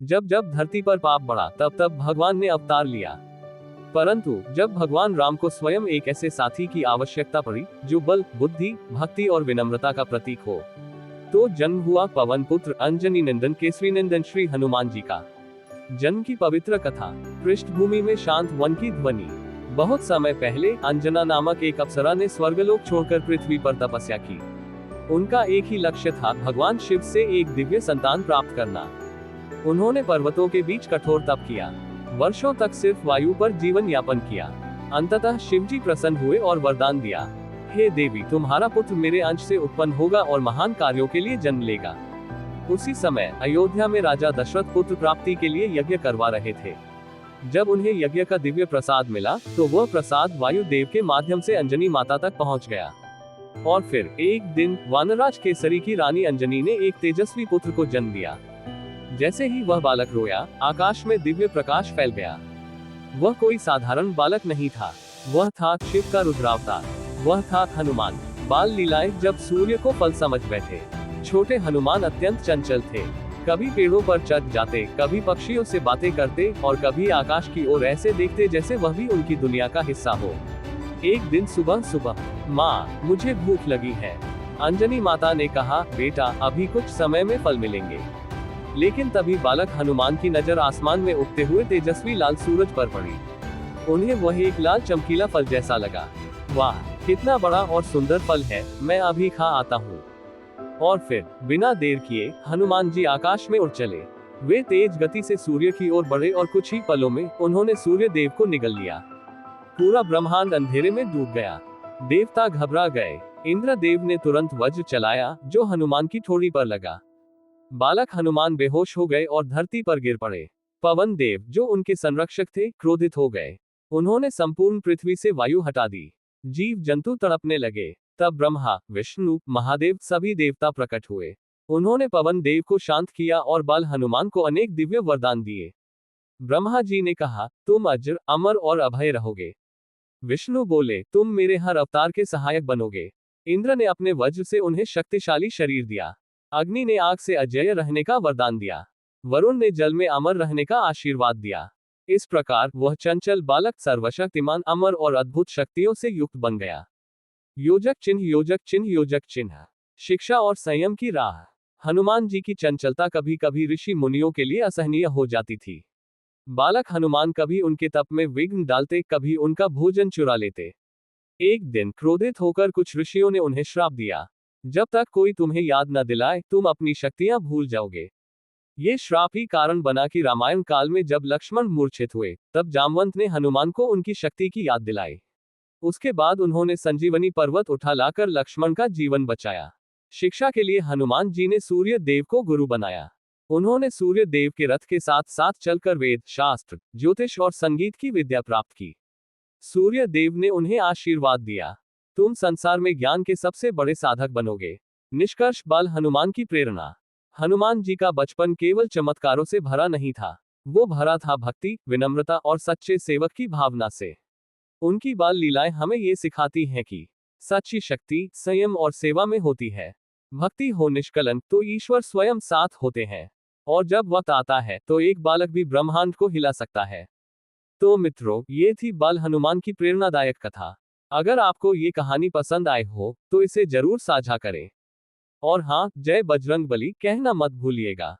जब जब धरती पर पाप बढ़ा तब तब भगवान ने अवतार लिया। परंतु जब भगवान राम को स्वयं एक ऐसे साथी की आवश्यकता पड़ी जो बल, बुद्धि, भक्ति और विनम्रता का प्रतीक हो, तो जन्म हुआ पवन पुत्र अंजनी नंदन केसरी नंदन श्री हनुमान जी का। जन्म की पवित्र कथा। पृष्ठभूमि में शांत वन की ध्वनि। बहुत समय पहले अंजना नामक एक अप्सरा ने स्वर्गलोक छोड़कर पृथ्वी पर तपस्या की। उनका एक ही लक्ष्य था, भगवान शिव से एक दिव्य संतान प्राप्त करना। उन्होंने पर्वतों के बीच कठोर तप किया, वर्षों तक सिर्फ वायु पर जीवन यापन किया। अंततः शिवजी प्रसन्न हुए और वरदान दिया, हे देवी, तुम्हारा पुत्र मेरे अंश से उत्पन्न होगा और महान कार्यों के लिए जन्म लेगा। उसी समय अयोध्या में राजा दशरथ पुत्र प्राप्ति के लिए यज्ञ करवा रहे थे। जब उन्हें यज्ञ का दिव्य प्रसाद मिला तो वह प्रसाद वायुदेव के माध्यम से अंजनी माता तक पहुंच गया। और फिर एक दिन वानराज केसरी की रानी अंजनी ने एक तेजस्वी पुत्र को जन्म दिया। जैसे ही वह बालक रोया, आकाश में दिव्य प्रकाश फैल गया। वह कोई साधारण बालक नहीं था, वह था शिव का रुद्रावतार, वह था हनुमान। बाल लीलाएं। जब सूर्य को फल समझ बैठे, छोटे हनुमान अत्यंत चंचल थे। कभी पेड़ों पर चढ़ जाते, कभी पक्षियों से बातें करते और कभी आकाश की ओर ऐसे देखते जैसे वह भी उनकी दुनिया का हिस्सा हो। एक दिन सुबह सुबह, माँ, मुझे भूख लगी है। अंजनी माता ने कहा, बेटा, अभी कुछ समय में फल मिलेंगे। लेकिन तभी बालक हनुमान की नजर आसमान में उगते हुए तेजस्वी लाल सूरज पर पड़ी। उन्हें वह एक लाल चमकीला फल जैसा लगा। वाह, कितना बड़ा और सुंदर फल है, मैं अभी खा आता हूँ। और फिर बिना देर किए हनुमान जी आकाश में उड़ चले। वे तेज गति से सूर्य की ओर बढ़े और कुछ ही पलों में उन्होंने सूर्य देव को निगल लिया। पूरा ब्रह्मांड अंधेरे में डूब गया। देवता घबरा गए। इंद्रदेव ने तुरंत वज्र चलाया जो हनुमान की ठोड़ी पर लगा। बालक हनुमान बेहोश हो गए और धरती पर गिर पड़े। पवन देव, जो उनके संरक्षक थे, क्रोधित हो गए। उन्होंने संपूर्ण पृथ्वी से वायु हटा दी। जीव जंतु तड़पने लगे। तब ब्रह्मा, विष्णु, महादेव सभी देवता प्रकट हुए। उन्होंने पवन देव को शांत किया और बाल हनुमान को अनेक दिव्य वरदान दिए। ब्रह्मा जी ने कहा, तुम अजर, अमर और अभय रहोगे। विष्णु बोले, तुम मेरे हर अवतार के सहायक बनोगे। इंद्र ने अपने वज्र से उन्हें शक्तिशाली शरीर दिया। अग्नि ने आग से अजेय रहने का वरदान दिया। वरुण ने जल में अमर रहने का आशीर्वाद दिया। इस प्रकार वह चंचल बालक सर्वशक्तिमान, अमर और अद्भुत शक्तियों से युक्त बन गया। योजक चिन्ह, योजक चिन्ह, योजक चिन्ह। शिक्षा और संयम की राह। हनुमान जी की चंचलता कभी कभी ऋषि मुनियों के लिए असहनीय हो जाती थी। बालक हनुमान कभी उनके तप में विघ्न डालते, कभी उनका भोजन चुरा लेते। एक दिन क्रोधित होकर कुछ ऋषियों ने उन्हें श्राप दिया, जब तक कोई तुम्हें याद न दिलाए तुम अपनी शक्तियां भूल जाओगे। ये श्राप ही कारण बना कि रामायण काल में जब लक्ष्मण मूर्छित हुए, तब जामवंत ने हनुमान को उनकी शक्ति की याद दिलाई। उसके बाद उन्होंने संजीवनी पर्वत उठा लाकर लक्ष्मण का जीवन बचाया। शिक्षा के लिए हनुमान जी ने सूर्य देव को गुरु बनाया। उन्होंने सूर्य देव के रथ के साथ साथ चलकर वेद, शास्त्र, ज्योतिष और संगीत की विद्या प्राप्त की। सूर्य देव ने उन्हें आशीर्वाद दिया, तुम संसार में ज्ञान के सबसे बड़े साधक बनोगे। निष्कर्ष, बाल हनुमान की प्रेरणा। हनुमान जी का बचपन केवल चमत्कारों से भरा नहीं था, वो भरा था भक्ति, विनम्रता और सच्चे सेवक की भावना से। उनकी बाल लीलाएं हमें ये सिखाती हैं कि सच्ची शक्ति संयम और सेवा में होती है। भक्ति हो निष्कलंक तो ईश्वर स्वयं साथ होते हैं, और जब वक्त आता है तो एक बालक भी ब्रह्मांड को हिला सकता है। तो मित्रों, ये थी बाल हनुमान की प्रेरणादायक कथा। अगर आपको ये कहानी पसंद आए हो तो इसे जरूर साझा करें। और हाँ, जय बजरंगबली कहना मत भूलिएगा।